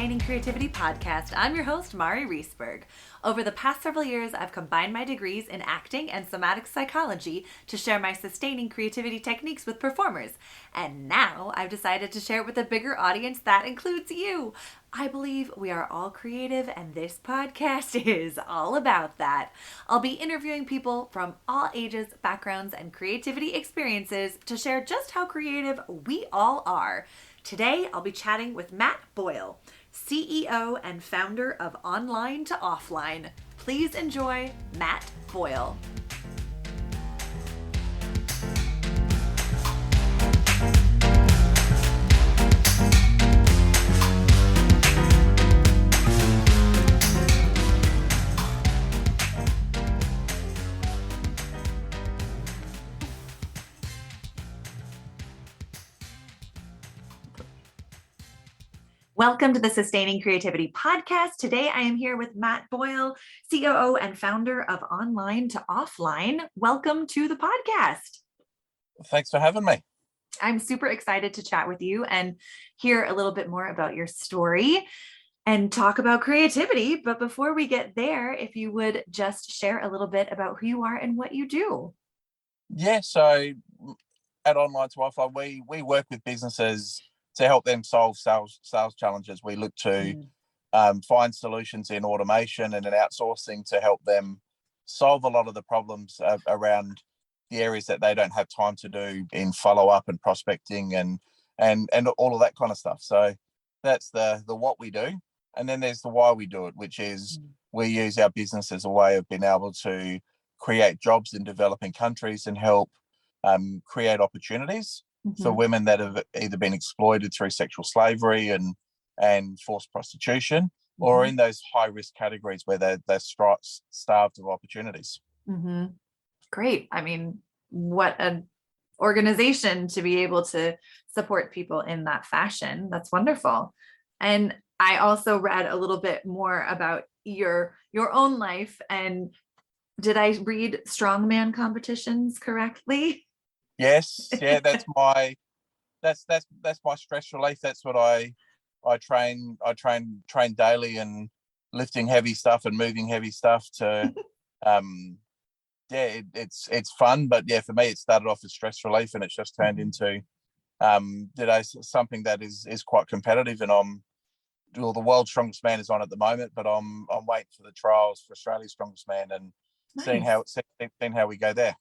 Sustaining Creativity podcast. I'm your host, Mari Riesberg. Over the past several years, I've combined my degrees in acting and somatic psychology to share my sustaining creativity techniques with performers. And now I've decided to share it with a bigger audience that includes you. I believe we are all creative, and this podcast is all about that. I'll be interviewing people from all ages, backgrounds, and creativity experiences to share just how creative we all are. Today, I'll be chatting with Matt Boyle, CEO and founder of Online to Offline. Please enjoy Matt Boyle. Welcome to the Sustaining Creativity podcast. Today, I am here with Matt Boyle, COO and founder of Online to Offline. Welcome to the podcast. Thanks for having me. I'm super excited to chat with you and hear a little bit more about your story and talk about creativity. But before we get there, if you would just share a little bit about who you are and what you do. Yeah, so at Online to Offline, we work with businesses to help them solve sales challenges. We look to find solutions in automation and in outsourcing to help them solve a lot of the problems around the areas that they don't have time to do in follow-up and prospecting and all of that kind of stuff. So that's the what we do. And then there's the why we do it, which is we use our business as a way of being able to create jobs in developing countries and help create opportunities for women that have either been exploited through sexual slavery and forced prostitution, or in those high-risk categories where they're starved of opportunities. Great. I mean, what an organization to be able to support people in that fashion. That's wonderful. And I also read a little bit more about your own life. And did I read Strongman Competitions correctly? Yes, yeah, that's my stress relief. That's what I train daily, and lifting heavy stuff and moving heavy stuff to it's fun, but yeah, for me it started off as stress relief and it's just turned into something that is quite competitive. And the world's strongest man is on at the moment, but I'm waiting for the trials for Australia's strongest man and seeing how we go there.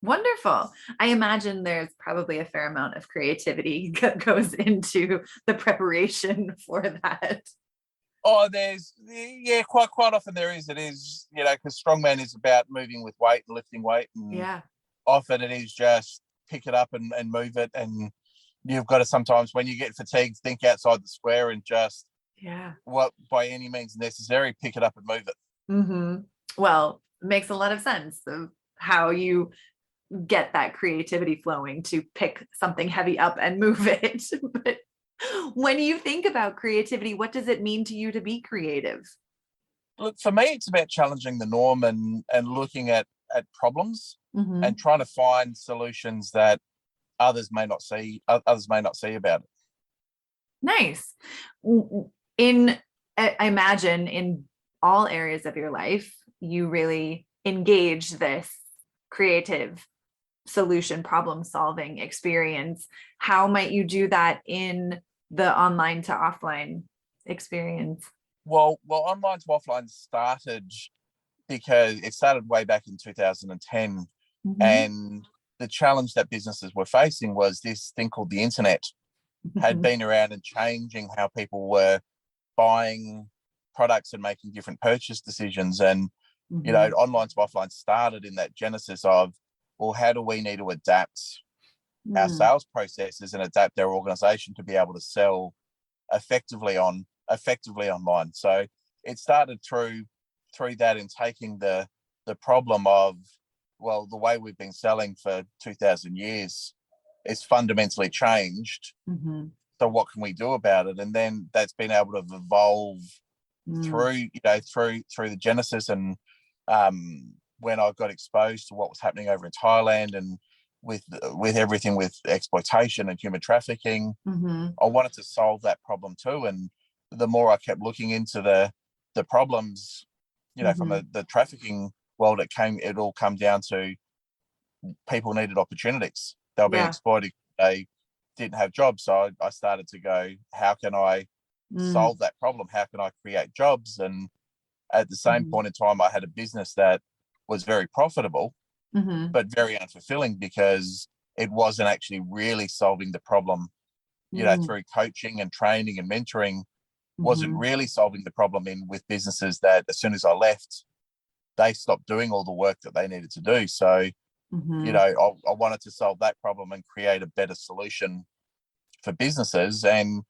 Wonderful. I imagine there's probably a fair amount of creativity goes into the preparation for that. Oh, quite often there is. It is, because strongman is about moving with weight and lifting weight. And often it is just pick it up and move it. And you've got to sometimes, when you get fatigued, think outside the square and just, what by any means necessary, pick it up and move it. Well, it makes a lot of sense of how you get that creativity flowing to pick something heavy up and move it. But when you think about creativity, what does it mean to you to be creative? Look, for me, it's about challenging the norm and looking at problems and trying to find solutions that others may not see about it. Nice. I imagine in all areas of your life, you really engage this creative solution problem solving experience. How might you do that in the online to offline experience? Well, online to offline started because it started way back in 2010, and the challenge that businesses were facing was this thing called the internet had been around and changing how people were buying products and making different purchase decisions. And online to offline started in that genesis of, well, how do we need to adapt our sales processes and adapt our organization to be able to sell effectively online? So it started through that, in taking the problem of, well, the way we've been selling for 2,000 years is fundamentally changed. So what can we do about it? And then that's been able to evolve through the genesis. And when I got exposed to what was happening over in Thailand and with everything with exploitation and human trafficking, I wanted to solve that problem too. And the more I kept looking into the problems, from the trafficking world, it all come down to people needed opportunities. They were being exploited. They didn't have jobs. So I started to go, how can I solve that problem? How can I create jobs? And at the same point in time, I had a business that was very profitable, but very unfulfilling because it wasn't actually really solving the problem, through coaching and training and mentoring, wasn't really solving the problem with businesses that as soon as I left, they stopped doing all the work that they needed to do. So, I wanted to solve that problem and create a better solution for businesses. And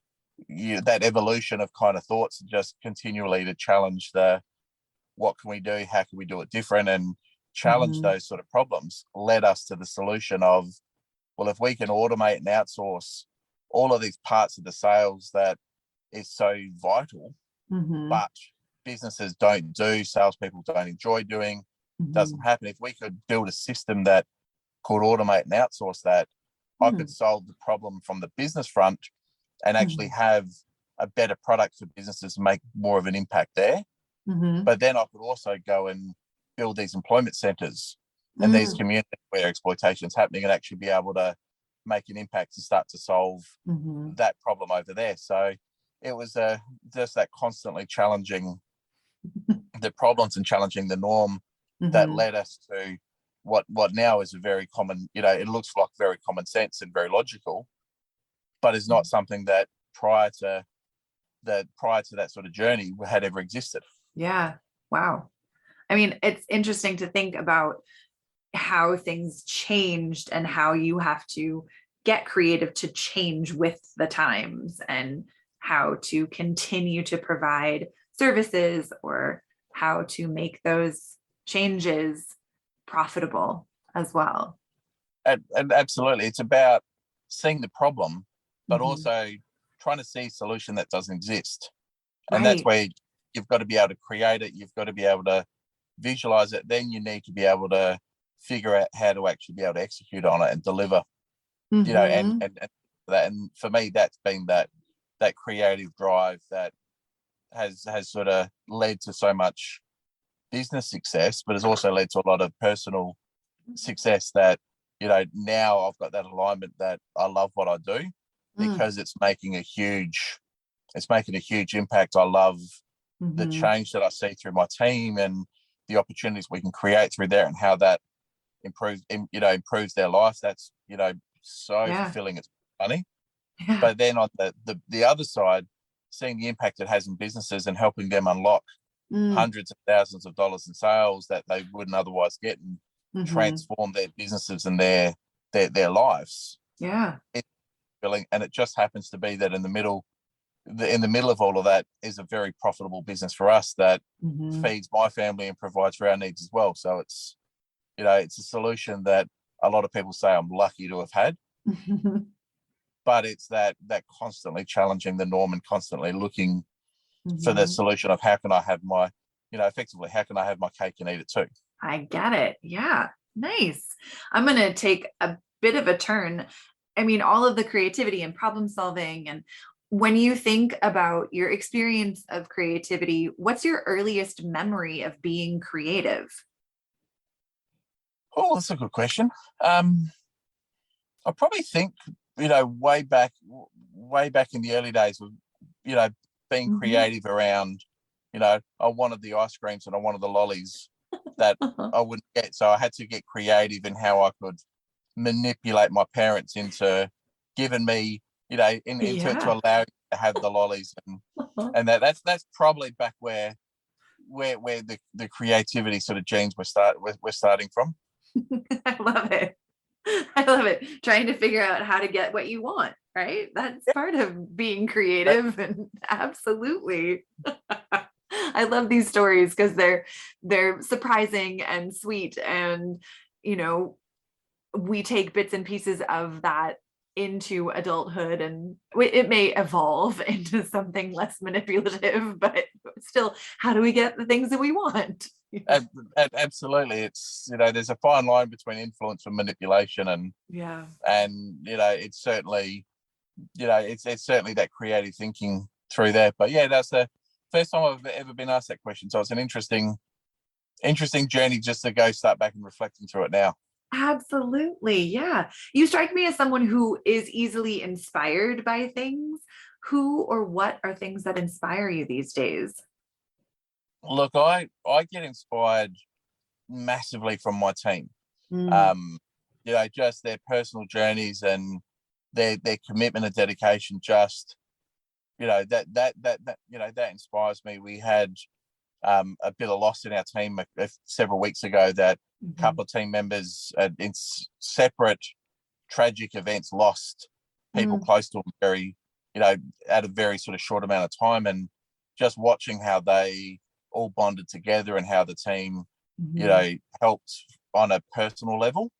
that evolution of kind of thoughts, just continually to challenge what can we do? How can we do it different? And challenge those sort of problems led us to the solution of, well, if we can automate and outsource all of these parts of the sales that is so vital, but businesses don't do, salespeople don't enjoy doing, doesn't happen. If we could build a system that could automate and outsource that, I could solve the problem from the business front and actually have a better product for businesses to make more of an impact there. But then I could also go and build these employment centres and these communities where exploitation is happening and actually be able to make an impact and start to solve that problem over there. So it was just that constantly challenging the problems and challenging the norm that led us to what now is a very common, it looks like very common sense and very logical, but is not something that prior to that sort of journey had ever existed. Yeah. Wow. I mean, it's interesting to think about how things changed and how you have to get creative to change with the times and how to continue to provide services or how to make those changes profitable as well. And absolutely. It's about seeing the problem, but also trying to see a solution that doesn't exist. And that's where you've got to be able to create it. You've got to be able to visualize it. Then you need to be able to figure out how to actually be able to execute on it and deliver, and that. And for me, that's been that creative drive that has sort of led to so much business success, but has also led to a lot of personal success that, now I've got that alignment that I love what I do because it's making a huge impact. I love the change that I see through my team and the opportunities we can create through there and how that improves their lives. That's, so fulfilling. It's funny. Yeah. But then on the other side, seeing the impact it has in businesses and helping them unlock hundreds of thousands of dollars in sales that they wouldn't otherwise get and transform their businesses and their lives. Yeah. It's fulfilling. And it just happens to be that in the middle of all of that is a very profitable business for us that feeds my family and provides for our needs as well. So it's, it's a solution that a lot of people say I'm lucky to have had, but it's that constantly challenging the norm and constantly looking for the solution of how can I have my, effectively, how can I have my cake and eat it too? I get it. Yeah. Nice. I'm going to take a bit of a turn. I mean, all of the creativity and problem solving. And when you think about your experience of creativity, what's your earliest memory of being creative? Oh, that's a good question. I probably think, way back in the early days of, being creative around, I wanted the ice creams and I wanted the lollies that I wouldn't get. So I had to get creative in how I could manipulate my parents into giving me, to allow you to have the lollies and that's probably back where the creativity sort of genes we're starting from. I love it. I love it. Trying to figure out how to get what you want, right? That's part of being creative. And absolutely. I love these stories because they're surprising and sweet. And, we take bits and pieces of that into adulthood and it may evolve into something less manipulative, but still, how do we get the things that we want? Absolutely. It's, there's a fine line between influence and manipulation and it's certainly, it's certainly that creative thinking through there. But yeah, that's the first time I've ever been asked that question. So it's an interesting journey just to go start back and reflecting through it now. Absolutely. Yeah. You strike me as someone who is easily inspired by things. Who or what are things that inspire you these days? Look, I get inspired massively from my team. Mm, Just their personal journeys and their commitment and dedication. Just that inspires me. We had a bit of loss in our team several weeks ago. That a couple of team members in separate tragic events lost people close to them very, at a very sort of short amount of time, and just watching how they all bonded together and how the team, helped on a personal level,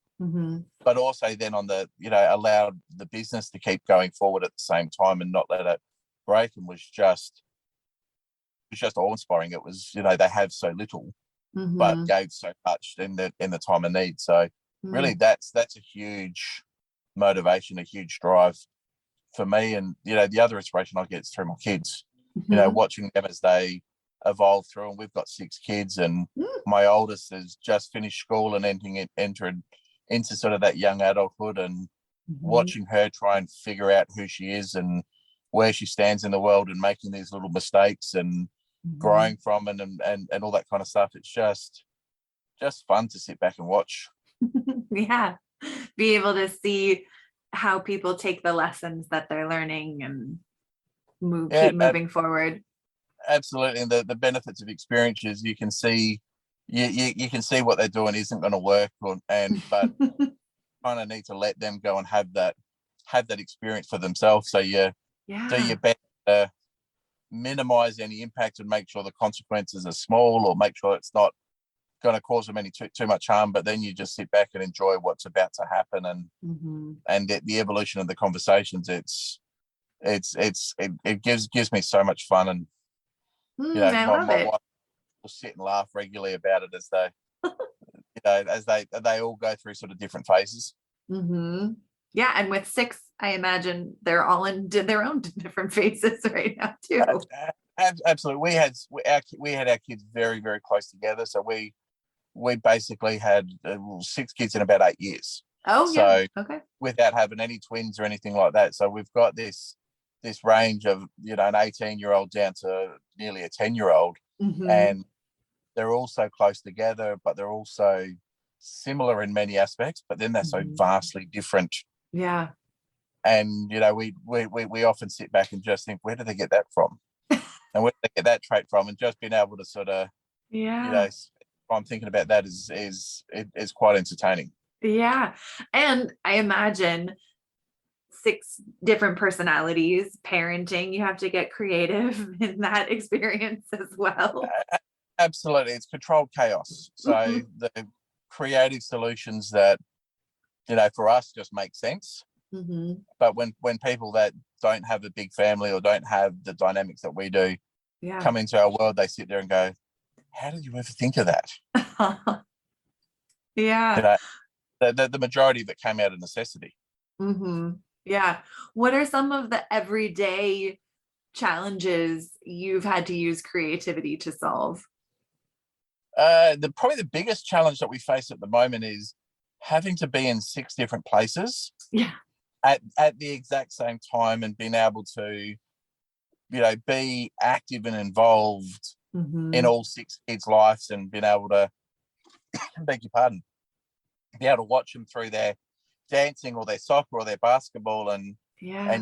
but also then on the, allowed the business to keep going forward at the same time and not let it break, and was just awe-inspiring. It was, they have so little, but gave so much in the time of need. So really, that's a huge motivation, a huge drive for me. And the other inspiration I get is through my kids. Watching them as they evolve through. And we've got 6 kids, and my oldest has just finished school and entered into sort of that young adulthood, and watching her try and figure out who she is and where she stands in the world, and making these little mistakes and growing from it, and all that kind of stuff. It's just fun to sit back and watch. Yeah. Be able to see how people take the lessons that they're learning and keep moving forward. Absolutely. And the benefits of experiences, you can see you can see what they're doing isn't going to work, but kind of need to let them go and have that experience for themselves. So do your best to minimize any impact and make sure the consequences are small, or make sure it's not going to cause them too much harm. But then you just sit back and enjoy what's about to happen, and the evolution of the conversations. It gives me so much fun, and I love my it. wife will sit and laugh regularly about it as they all go through sort of different phases. Yeah, and with 6, I imagine they're all in their own different phases right now too. Absolutely. We had our kids very, very close together. So we basically had 6 kids in about 8 years. Oh, so yeah. Okay. Without having any twins or anything like that. So we've got this range of, an 18-year-old down to nearly a 10-year-old, and they're all so close together, but they're also similar in many aspects, but then they're so vastly different. Yeah. And we often sit back and just think, where did they get that from? And where did they get that trait from? And just being able to sort of, I'm thinking about that is quite entertaining. Yeah. And I imagine 6 different personalities, parenting, you have to get creative in that experience as well. Absolutely. It's controlled chaos. So the creative solutions that, for us just make sense. But when people that don't have a big family or don't have the dynamics that we do come into our world, they sit there and go, how did you ever think of that? Yeah. The majority of it came out of necessity. Yeah. What are some of the everyday challenges you've had to use creativity to solve? Probably the biggest challenge that we face at the moment is having to be in 6 different places at the exact same time, and being able to, be active and involved in all 6 kids' lives, and being able to, beg your pardon, be able to watch them through their dancing or their soccer or their basketball, and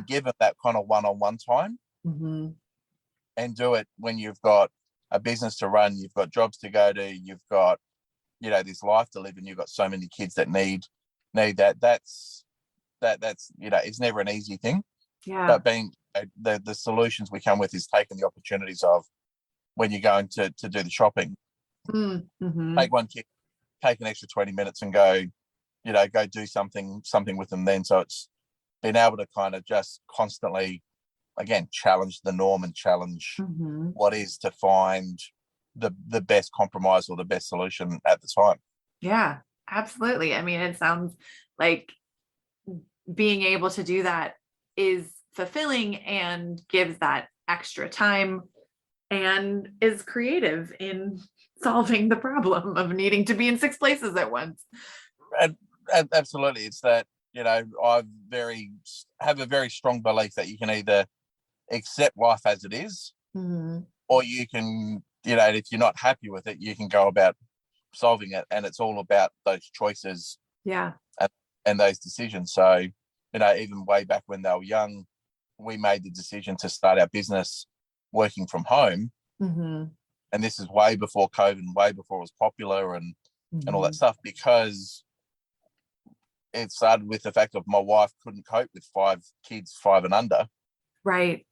give them that kind of one-on-one time, and do it when you've got a business to run, you've got jobs to go to, you've got, this life to live, and you've got so many kids that need that. That's it's never an easy thing. But being the solutions we come with is taking the opportunities of when you're going to do the shopping. Take one kid, take an extra 20 minutes and go do something with them then. So it's been able to kind of just constantly, again, challenge the norm and challenge what is, to find the best compromise or the best solution at the time. Yeah, absolutely. I mean, it sounds like being able to do that is fulfilling and gives that extra time and is creative in solving the problem of needing to be in 6 places at once. Absolutely. It's that, I have a very strong belief that you can either accept life as it is, or you can, if you're not happy with it, you can go about solving it. And it's all about those choices, and those decisions. So, even way back when they were young, we made the decision to start our business working from home. And this is way before COVID, way before it was popular and all that stuff, because it started with the fact of my wife couldn't cope with 5 kids, 5 and under. Right.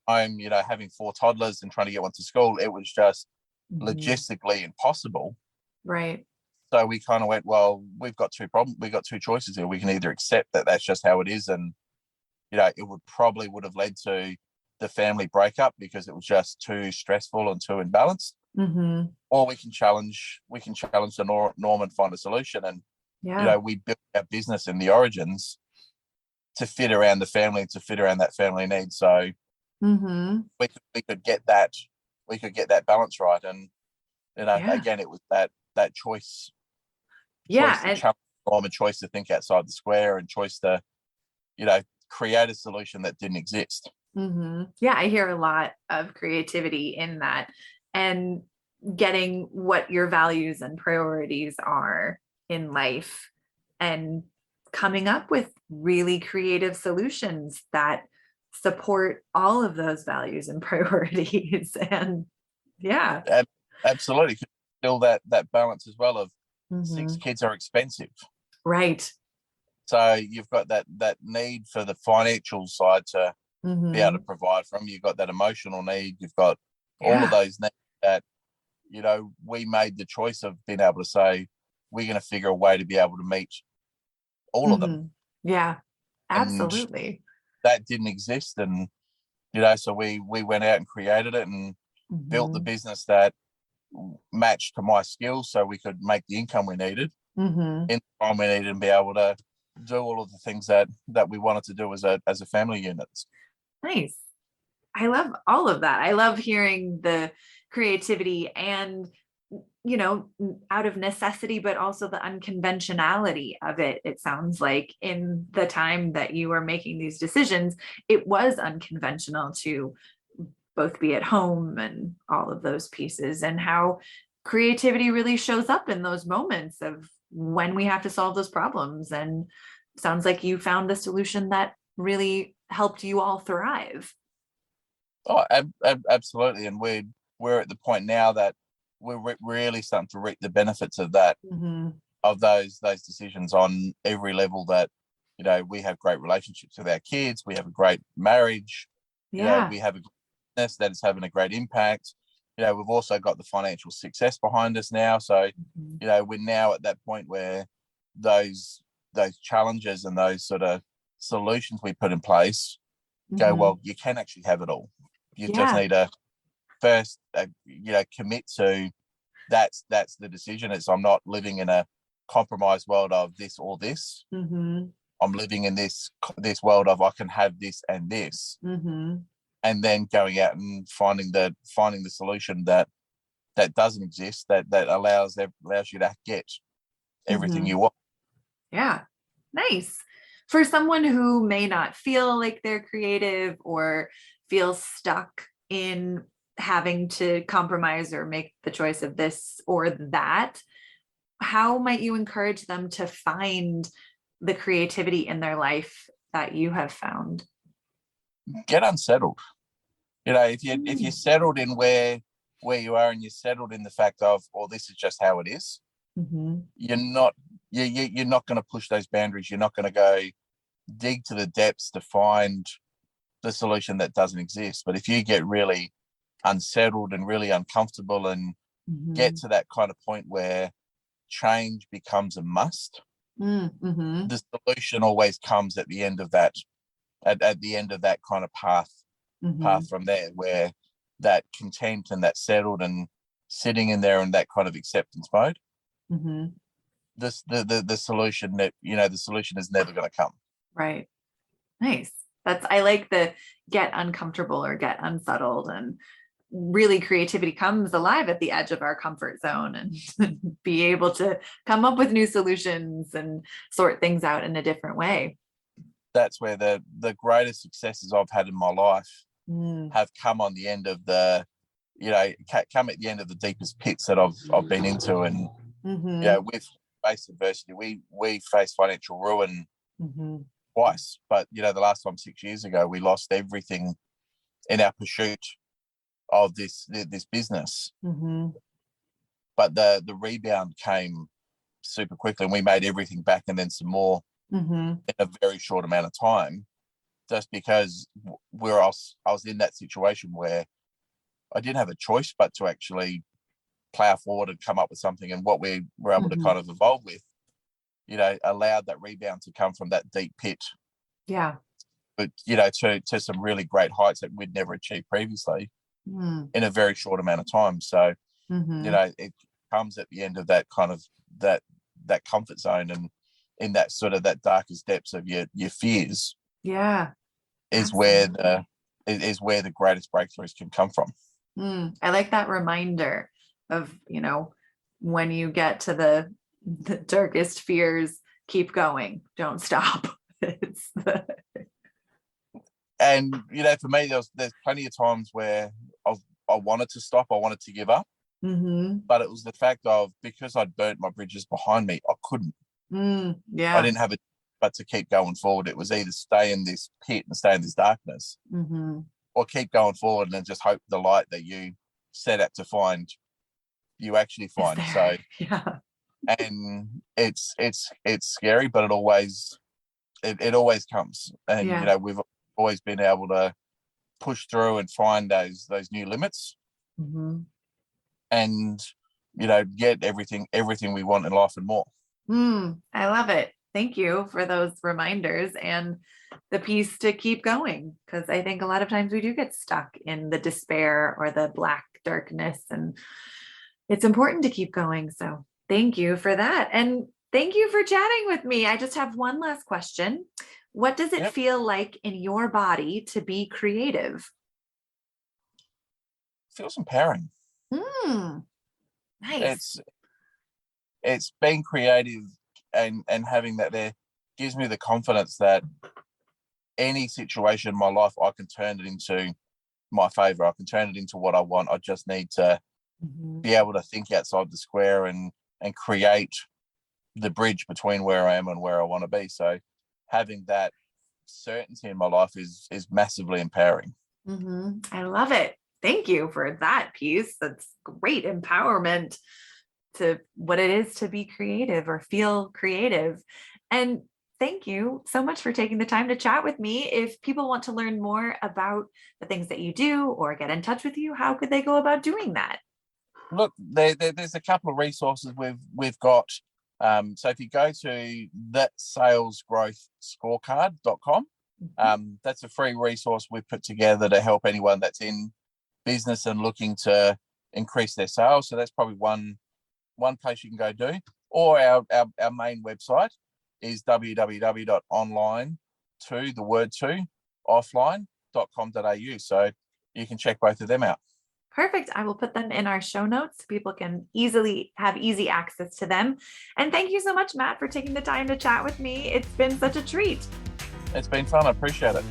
I'm, having 4 toddlers and trying to get one to school. It was just logistically impossible. Right. So we kind of went, well, we've got 2 problems. We've got 2 choices here. We can either accept that that's just how it is, and it would have led to the family breakup because it was just too stressful and too imbalanced, or we can challenge the norm and find a solution. And we built our business in the origins to fit around the family, to fit around that family need. So we could get that balance right. And again, it was that choice. Choice to challenge the norm, and choice to think outside the square, and choice to create a solution that didn't exist. I hear a lot of creativity in that, and getting what your values and priorities are in life and coming up with really creative solutions that support all of those values and priorities. And absolutely. Still that balance as well of 6 kids are expensive. Right. So you've got that need for the financial side to be able to provide from. You've got that emotional need. You've got all of those needs that, we made the choice of being able to say, we're going to figure a way to be able to meet all of them. Yeah, absolutely. And that didn't exist. And, so we went out and created it and built the business that matched to my skills, so we could make the income we needed in the time we needed, and be able to do all of the things that we wanted to do as a family unit. Nice. I love all of that. I love hearing the creativity and, out of necessity, but also the unconventionality of it. It sounds like in the time that you were making these decisions, it was unconventional to both be at home and all of those pieces, and how creativity really shows up in those moments of when we have to solve those problems. And sounds like you found the solution that really helped you all thrive. Oh, absolutely. And we're at the point now that we're really starting to reap the benefits of that, of those decisions on every level. That, we have great relationships with our kids. We have a great marriage. We have a business that is having a great impact. We've also got the financial success behind us now. So, we're now at that point where those challenges and those sort of solutions we put in place go, well, you can actually have it all. You just need to first, commit to that's the decision. It's, I'm not living in a compromised world of this or this. I'm living in this world of I can have this and this. And then going out and finding the solution that doesn't exist, that allows you to get everything you want. Yeah. Nice. For someone who may not feel like they're creative or feel stuck in having to compromise or make the choice of this or that, how might you encourage them to find the creativity in their life that you have found? Get unsettled. If you're settled in where you are, and you're settled in the fact of, this is just how it is, you're not going to push those boundaries. You're not going to go dig to the depths to find the solution that doesn't exist. But if you get really unsettled and really uncomfortable and get to that kind of point where change becomes a must, the solution always comes at the end of that, at the end of that kind of path from there, where that content and that settled and sitting in there in that kind of acceptance mode, the solution that, the solution is never going to come. Right. Nice. I like the get uncomfortable or get unsettled, and really creativity comes alive at the edge of our comfort zone, and be able to come up with new solutions and sort things out in a different way. That's where the greatest successes I've had in my life have come on the end of the, come at the end of the deepest pits that I've been into. And we've faced adversity. We faced financial ruin twice, but the last time 6 years ago, we lost everything in our pursuit of this business. But the rebound came super quickly, and we made everything back and then some more in a very short amount of time, just because I was in that situation where I didn't have a choice but to actually plow forward and come up with something. And what we were able to kind of evolve with, allowed that rebound to come from that deep pit. Yeah. But, to some really great heights that we'd never achieved previously in a very short amount of time. So, it comes at the end of that kind of that comfort zone, and in that sort of that darkest depths of your fears. Yeah. Is where the greatest breakthroughs can come from. I like that reminder of, when you get to the darkest fears, keep going, don't stop. And for me, there's plenty of times where I wanted to stop, I wanted to give up, but it was the fact of, because I'd burnt my bridges behind me, I couldn't. I didn't have it but to keep going forward. It was either stay in this pit and stay in this darkness, or keep going forward and just hope the light that you set out to find, you actually find. So and it's scary, but it always comes. And we've always been able to push through and find those new limits, and get everything we want in life and more. I love it. Thank you for those reminders and the piece to keep going, because I think a lot of times we do get stuck in the despair or the black darkness, and it's important to keep going. So thank you for that. And thank you for chatting with me. I just have one last question. What does it feel like in your body to be creative? Feels empowering. Nice. It's being creative and having that there gives me the confidence that any situation in my life, I can turn it into my favor. I can turn it into what I want. I just need to be able to think outside the square and create the bridge between where I am and where I want to be. So having that certainty in my life is massively empowering. I love it. Thank you for that piece. That's great empowerment to what it is to be creative or feel creative. And thank you so much for taking the time to chat with me. If people want to learn more about the things that you do or get in touch with you, how could they go about doing that? Look, there's a couple of resources we've got. So if you go to thatsalesgrowthscorecard.com, that's a free resource we've put together to help anyone that's in business and looking to increase their sales. So that's probably one place you can go do. Or our main website is www.online2offline.com.au. So you can check both of them out. Perfect. I will put them in our show notes so people can have easy access to them. And thank you so much, Matt, for taking the time to chat with me. It's been such a treat. It's been fun. I appreciate it.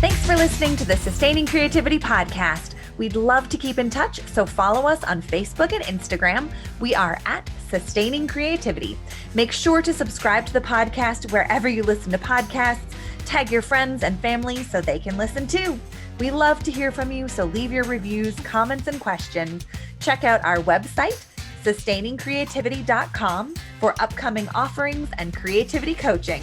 Thanks for listening to the Sustaining Creativity Podcast. We'd love to keep in touch, so follow us on Facebook and Instagram. We are at Sustaining Creativity. Make sure to subscribe to the podcast wherever you listen to podcasts. Tag your friends and family so they can listen too. We love to hear from you, so leave your reviews, comments, and questions. Check out our website, sustainingcreativity.com, for upcoming offerings and creativity coaching.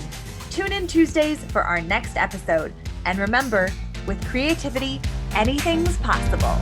Tune in Tuesdays for our next episode. And remember, with creativity, anything's possible.